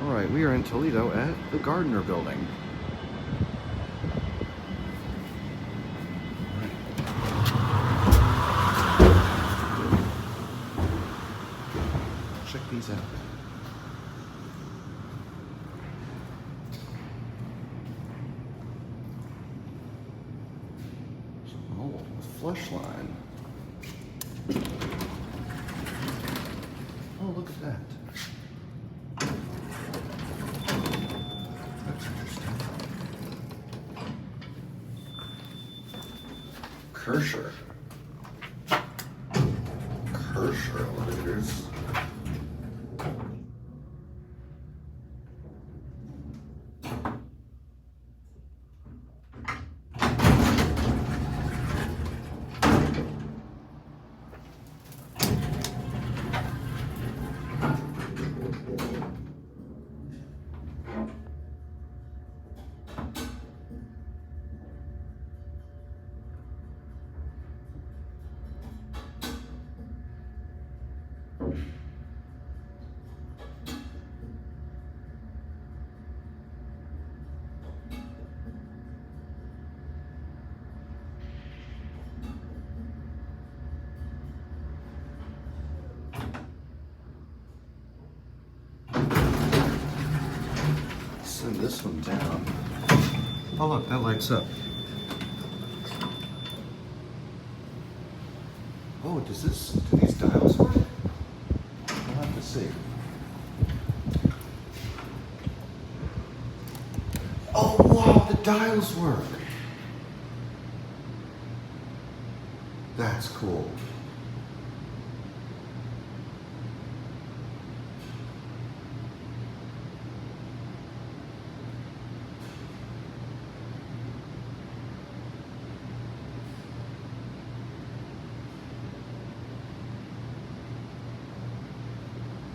Alright, we are in Toledo at the Gardner building. Check these out. Oh, Flushline. Oh, look at that. That's interesting. Kerscher. Kerscher elevators. Send this one down. Oh look, that lights up. Oh, do these dials work? I'll have to see. Oh wow, the dials work. That's cool.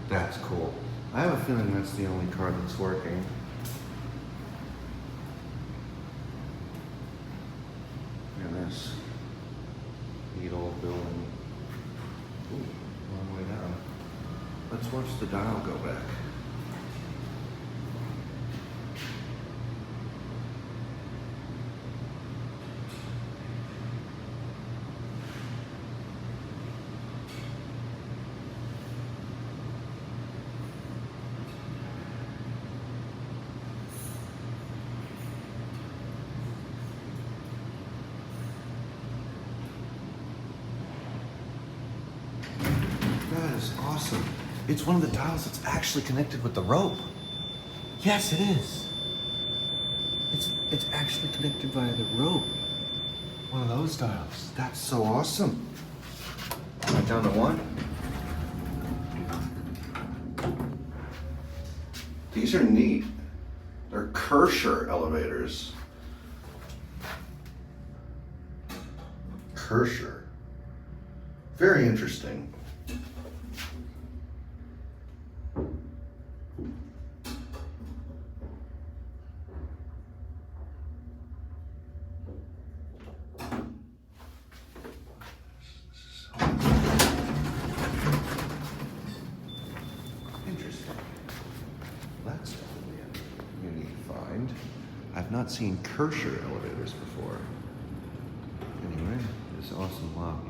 That's cool. I have a feeling that's the only car that's working. Look at this. Neat old building. Ooh, long way down. Let's watch the dial go back. That is awesome. It's one of the dials that's actually connected with the rope. Yes, it is. It's actually connected via the rope. One of those dials. That's so awesome. Right down to one. These are neat. They're Kerscher elevators. Kerscher. Very interesting. Interesting. That's definitely a unique find. I've not seen Kerscher elevators before. Anyway, this awesome lobby.